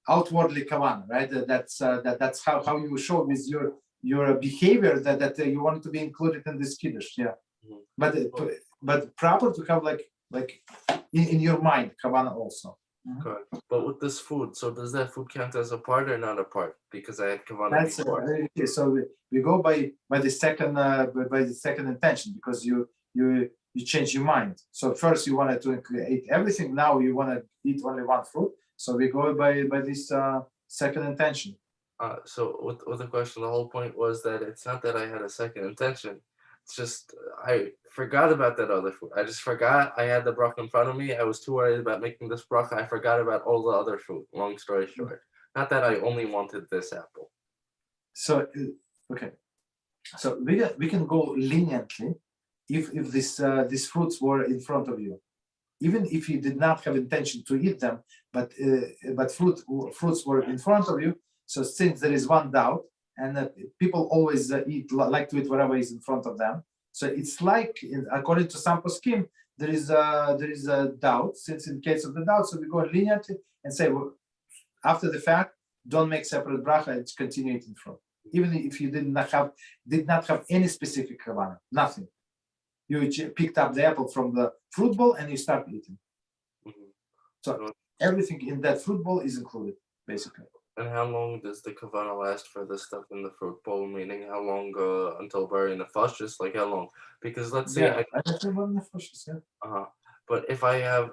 outwardly kavan, right? That's how you show with your behavior that you want to be included in this kiddush. Yeah, but proper to have like in your mind kavan also. Correct. But with this food, so does that food count as a part or not a part? Because I had kavanah before. Okay, so we go by the second intention, because you change your mind. So first you wanted to eat everything, now you want to eat only one fruit. So we go by this second intention. So with the question, the whole point was that it's not that I had a second intention. It's just I forgot about that other food. I just forgot I had the bracha in front of me. I was too worried about making this bracha. I forgot about all the other food. Long story short, not that I only wanted this apple. So okay, so we can go leniently if these fruits were in front of you, even if you did not have intention to eat them, but fruits were in front of you. So since there is one doubt, and people always like to eat whatever is in front of them. So it's like, according to some poskim, there is a doubt. Since in case of the doubt, so we go leniently and say, well, after the fact, don't make separate bracha. It's continue eating fruit, even if you did not have any specific kavanah, nothing. You picked up the apple from the fruit bowl and you start eating. So everything in that fruit bowl is included, basically. And how long does the kavanah last for the stuff in the fruit bowl? Meaning, how long until burying the nefashos? Like how long? Because let's say But if I have,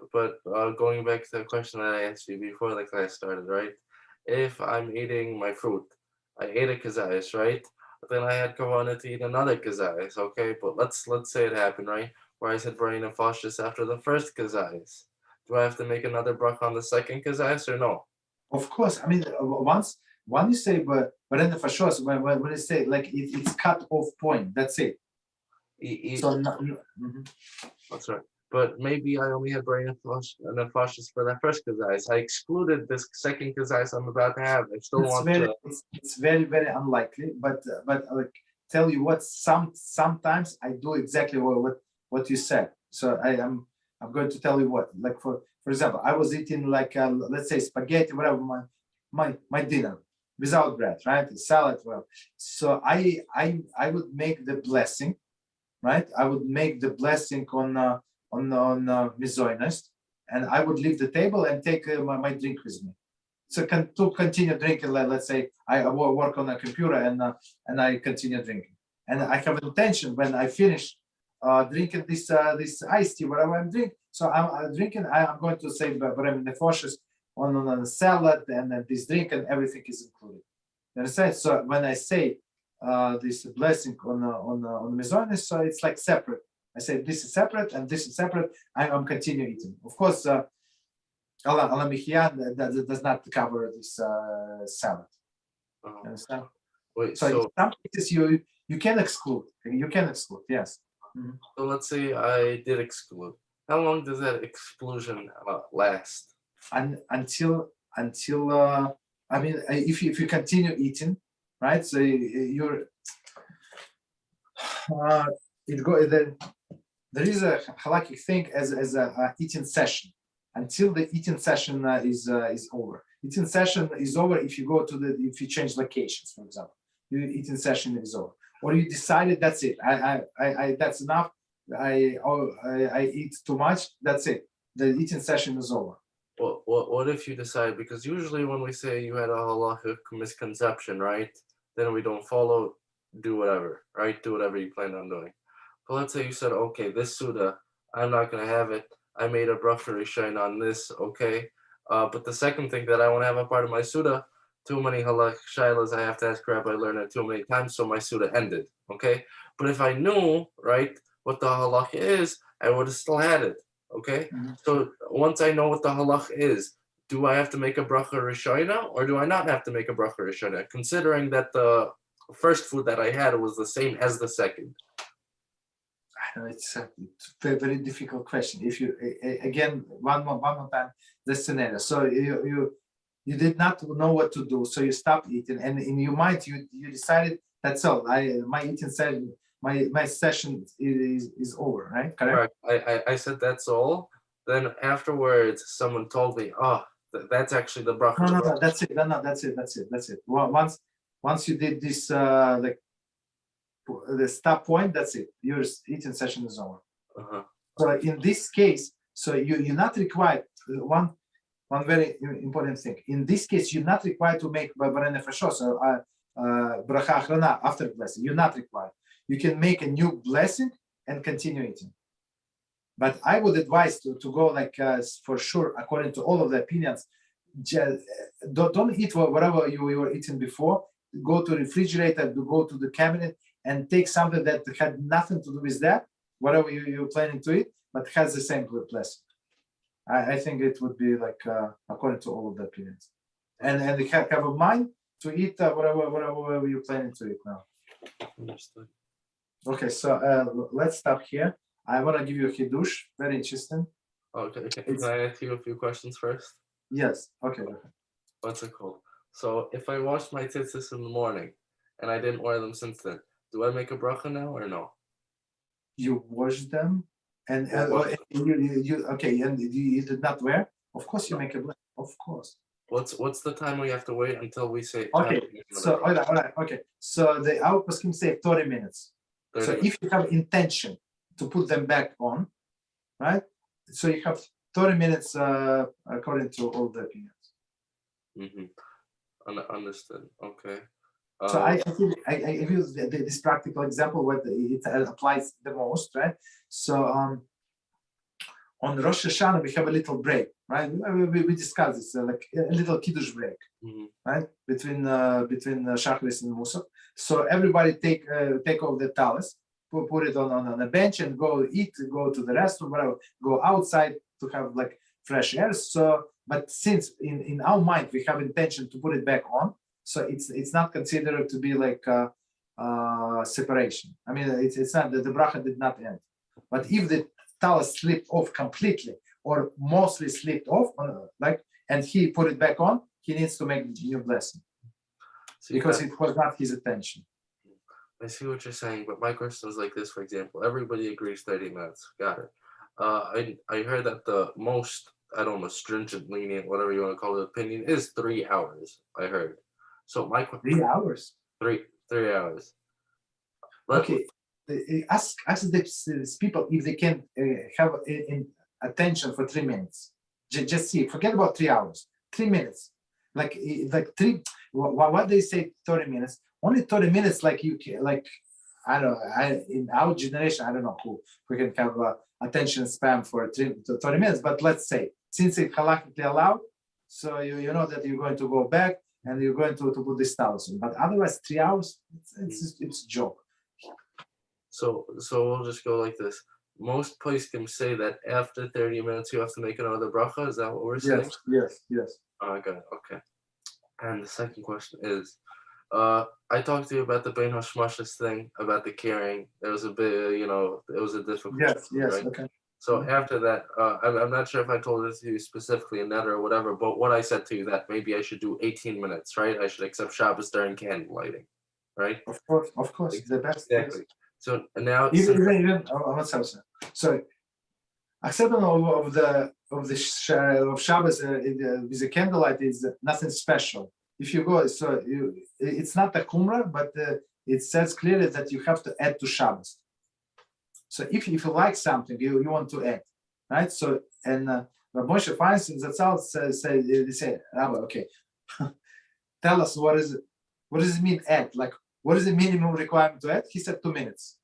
going back to the question that I asked you before the class started, right? If I'm eating my fruit, I ate a kazayas, right? Then I had kavanah to eat another kazayas, okay? But let's say it happened, right? Where I said burying the nefashos after the first kazayas. Do I have to make another bracha on the second kazayas or no? Of course, I mean, when you say but in the fashos, when you say like it's cut off point, that's it. That's right. But maybe I only had brain nefashos for that first kazayas. I excluded this second kazayas I'm about to have. I still it's very, very unlikely. But like tell you what, sometimes I do exactly what you said. So I'm going to tell you what, like for example, I was eating like let's say spaghetti, whatever my dinner without bread, right? Salad, well. So I would make the blessing, right? I would make the blessing on Mizoinest, and I would leave the table and take my drink with me. So to continue drinking, let's say I work on a computer and I continue drinking, and I have an intention when I finish drinking this iced tea, whatever I'm drinking. So I'm drinking. I'm going to say Barem Nefoshes on the salad and then this drink, and everything is included. You understand? So when I say this blessing on the Mizonis, so it's like separate. I say this is separate and this is separate. I'm continuing eating. Of course, Ala Michian does not cover this salad. You understand? Wait, so in some cases you can exclude. You can exclude, yes. So let's say I did exclude. How long does that exclusion last? Until I mean, if you continue eating, right? So you're there is a halakhic thing as a eating session until the eating session is over. Eating session is over if you go to if you change locations, for example. Your eating session is over, or you decided that's it. I that's enough. I eat too much. That's it. The eating session is over. Well, what if you decide, because usually when we say you had a halakhic misconception, right? Then we don't follow, do whatever, right? Do whatever you plan on doing. But let's say you said, okay, this Suda, I'm not going to have it. I made a Brocha Rashayim on this, okay? But the second thing that I want to have a part of my Suda, too many halakhic shaylas, I have to ask Rabbi Lerner too many times, so my Suda ended, okay? But if I knew, right, what the halakha is, I would have still had it, okay? Mm-hmm. So once I know what the halakha is, do I have to make a Brocha Rashayim or do I not have to make a Brocha Rashayim? Considering that the first food that I had was the same as the second. It's a very, very difficult question. If you again one more time the scenario. So you did not know what to do, so you stopped eating, and in your mind you decided that's all. My eating session, my session is over, right? Correct. I said that's all. Then afterwards, someone told me, oh, that's actually the bracha. No, that's it. No, that's it. Well, once you did this like the stop point, that's it. Your eating session is over. So in this case, so you're not required. One very important thing. In this case, you're not required to make barene nefashos or bracha achrona after blessing. You're not required. You can make a new blessing and continue eating. But I would advise to go like for sure, according to all of the opinions, don't eat whatever you were eating before. Go to the refrigerator, go to the cabinet, and take something that had nothing to do with that, whatever you're planning to eat, but has the same blessing. I think it would be like according to all of the opinions, and have a mind to eat whatever you're planning to eat now. Understood. Okay, so let's stop here. I want to give you a hidush, very interesting. Okay, can I ask you a few questions first? Yes. Okay. What's it called? So if I washed my tzitzit in the morning and I didn't wear them since then, do I make a bracha now or no? You wash them, and you okay, and you did not wear. Of course, you make a blessing. Of course. What's the time we have to wait until we say? Okay. So all right. Okay. So our poskim say 30 minutes. 30 so minutes. If you have intention to put them back on, right? So you have 30 minutes according to all the opinions. Understood. Okay. So I use this practical example where it applies the most, right? So on Rosh Hashanah we have a little break, right? We discussed this, like a little kiddush break, right? Between Shacharis and Musaf. So everybody take off the talis, put it on a bench and go eat, go to the restroom, whatever, go outside to have like fresh air. So, but since in our mind we have intention to put it back on, so it's not considered to be like separation. I mean, it's not that the bracha did not end. But if the talis slipped off completely or mostly slipped off, and he put it back on, he needs to make the new blessing because it was not his intention. I see what you're saying, but my question is like this, for example. Everybody agrees 30 minutes. Got it. I heard that the most, I don't know, stringent, lenient, whatever you want to call it, opinion is 3 hours. I heard. So my question. 3 hours. 3 hours. Okay. Ask these people if they can have attention for 3 minutes. Just see. Forget about 3 hours. 3 minutes. Like 3. What they say 30 minutes. Only 30 minutes. Like you can, like I don't know. In our generation, I don't know who can have attention span for 30 minutes. But let's say since it's halakhically allowed, so you know that you're going to go back and you're going to put this talis on. But otherwise, 3 hours, it's a joke. So we'll just go like this. Most places can say that after 30 minutes you have to make another bracha. Is that what we're saying? Yes. Okay. And the second question is, I talked to you about the Bein Hashmashas thing, about the carrying. It was a bit, it was a difficult. Yes. Right? Okay. So after that, I'm not sure if I told this to you specifically in net or whatever, but what I said to you that maybe I should do 18 minutes, right? I should accept Shabbos during candle lighting, right? Of course, the best. Exactly. So now, Even so, acceptance of Shabbos with the candlelight is nothing special. If you go, it's not a kumrah, but it says clearly that you have to add to Shabbos. So if you like something, you want to add, right? So and Rabbi Moshe Feinstein they say, Rabbi, okay, tell us what does it mean add? Like what is the minimum requirement to add? He said 2 minutes.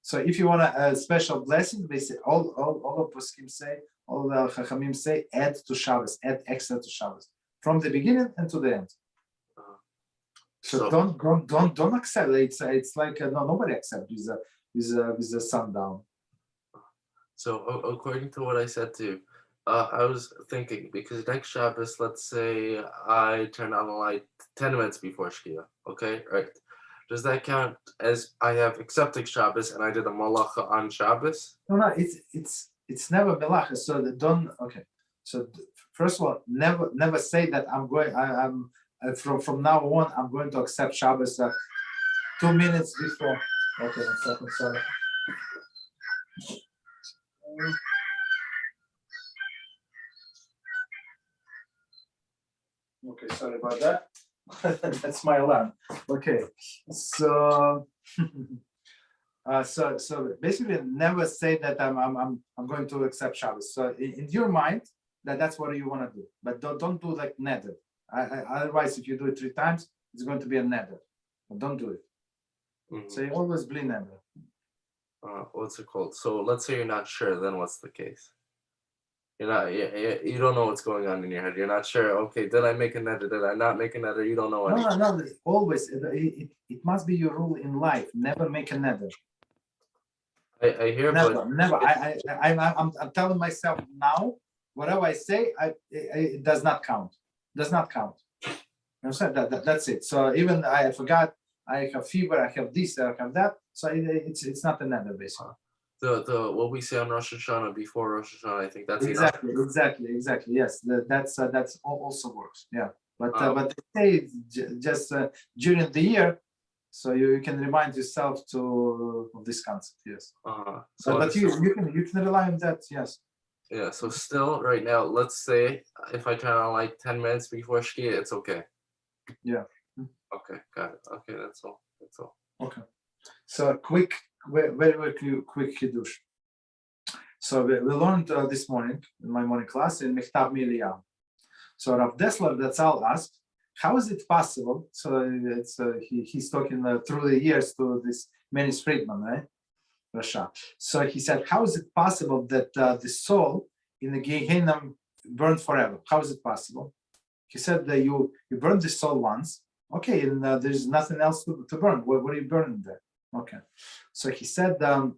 So if you want a special blessing, they say all of poskim say, all the chachamim say, add to Shabbos, add extra to Shabbos from the beginning and to the end. So don't accept. It's like nobody accepts with the sundown. So according to what I said to you, I was thinking because next Shabbos, let's say I turn on the light 10 minutes before Shkia. Okay, right? Does that count as I have accepted Shabbos and I did a malacha on Shabbos? No, it's never melacha. So don't. Okay. So first of all, never say that I'm from now on I'm going to accept Shabbos 2 minutes before. Okay, 1 second, sorry. Okay, sorry about that. That's my alarm. Okay, so so basically, never say that I'm going to accept Shabbos. So in your mind, that's what you want to do, but don't do like nether. Otherwise, if you do it 3 times, it's going to be a nether. But don't do it. Mm-hmm. So you always bleed nether. What's it called? So let's say you're not sure. Then what's the case? You don't know what's going on in your head. You're not sure. Okay, did I make a nether? Did I not make a nether? You don't know anything. No. Always, it must be your rule in life. Never make a nether. I hear, never. I'm telling myself now. Whatever I say, it does not count. Does not count. You understand? That's it. So even I forgot. I have fever. I have this. I have that. So it's not a nether basically. The what we say on Rosh Hashanah before Rosh Hashanah, I think that's exactly. Yes, that's also works. Yeah, but they say just during the year, so you can remind yourself of this concept. Yes. So but you can rely on that. Yes. Yeah. So still, right now, let's say if I turn on like 10 minutes before Shkia, it's okay. Yeah. Okay, got it. Okay, that's all. Okay. So very quick Hiddush. So we learned this morning in my morning class in Mechtav Miliyah. So Rav Dessler Datzal asked, how is it possible? So it's he's talking through the years to this Menis Friedman, right? Rasha. So he said, how is it possible that the soul in the Gehenna burned forever? How is it possible? He said that you burn the soul once, okay, and there's nothing else to burn. What are you burning there? Okay. So he said there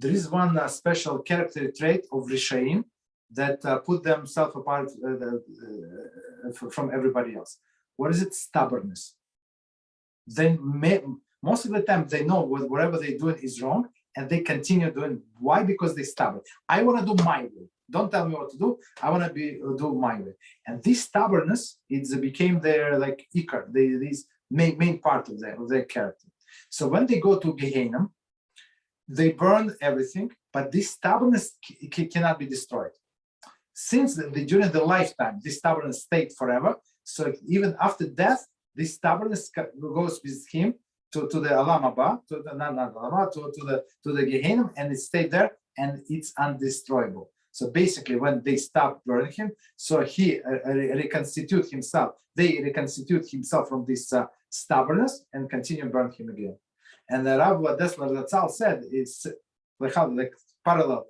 is one special character trait of Rashayim that put themselves apart from everybody else. What is it? Stubbornness. Most of the time they know whatever they're doing is wrong and they continue doing. Why? Because they're stubborn. I want to do my way. Don't tell me what to do. I want to do my way. And this stubbornness, it became their like Ikar, this main part of their character. So when they go to Gehenna, they burn everything, but this stubbornness cannot be destroyed. Since during the lifetime, this stubbornness stayed forever. So even after death, this stubbornness goes with him to the Alam Haba, to the Gehenna, and it stayed there, and it's undestroyable. So basically, when they stop burning him, so he reconstitute himself. They reconstitute himself from this stubbornness and continue burn him again. And the Rabbi Dessler Zatzal said it's like parallel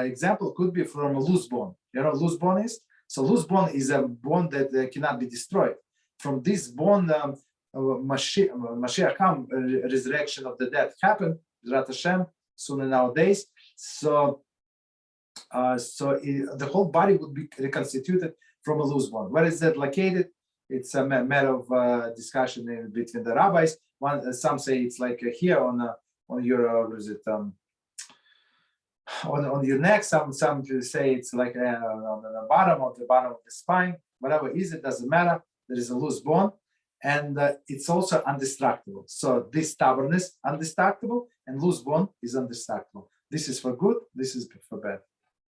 example could be from a loose bone. You know what loose bone is? So loose bone is a bone that cannot be destroyed. From this bone, Mashiach come, resurrection of the dead happened, Be'Ezrat Hashem, sooner nowadays. So the whole body would be reconstituted from a loose bone. Where is that located? It's a matter of discussion between the rabbis. Some say it's like here on your on your neck. Some say it's like on the bottom of the spine. Whatever it is, it doesn't matter. There is a loose bone, and it's also indestructible. So this stubbornness indestructible, and loose bone is indestructible. This is for good. This is for bad.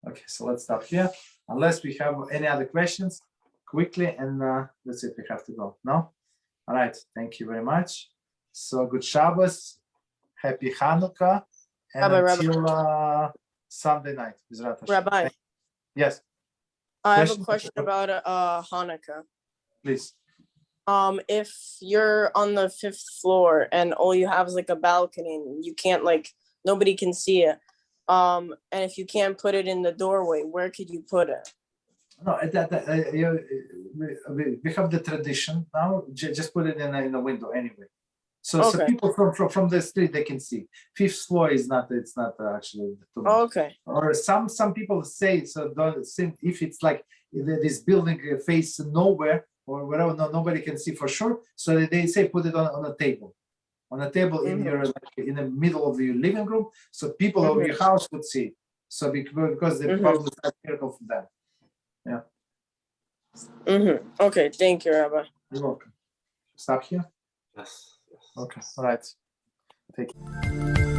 Okay, so let's stop here. Unless we have any other questions, quickly, and that's it. We have to go. No? All right. Thank you very much. So good Shabbos. Happy Hanukkah. And until Sunday night. Beezrat Hashem. Rabbi. Yes. I have a question about Hanukkah. Please. If you're on the 5th floor and all you have is like a balcony and you can't nobody can see it. And if you can't put it in the doorway, where could you put it? No, we have the tradition now. Just put it in a window anyway. So, okay. So people from the street they can see. 5th floor is not. It's not actually. Okay. Or some people say so. Don't if it's like this building face nowhere or wherever nobody can see for sure. So they say put it on a table. On a table in your in the middle of your living room, so people of your house would see it. So because they probably have miracle from that. Yeah. Okay. Thank you, Rabbi. You're welcome. Stop here. Yes. Okay. All right. Take it.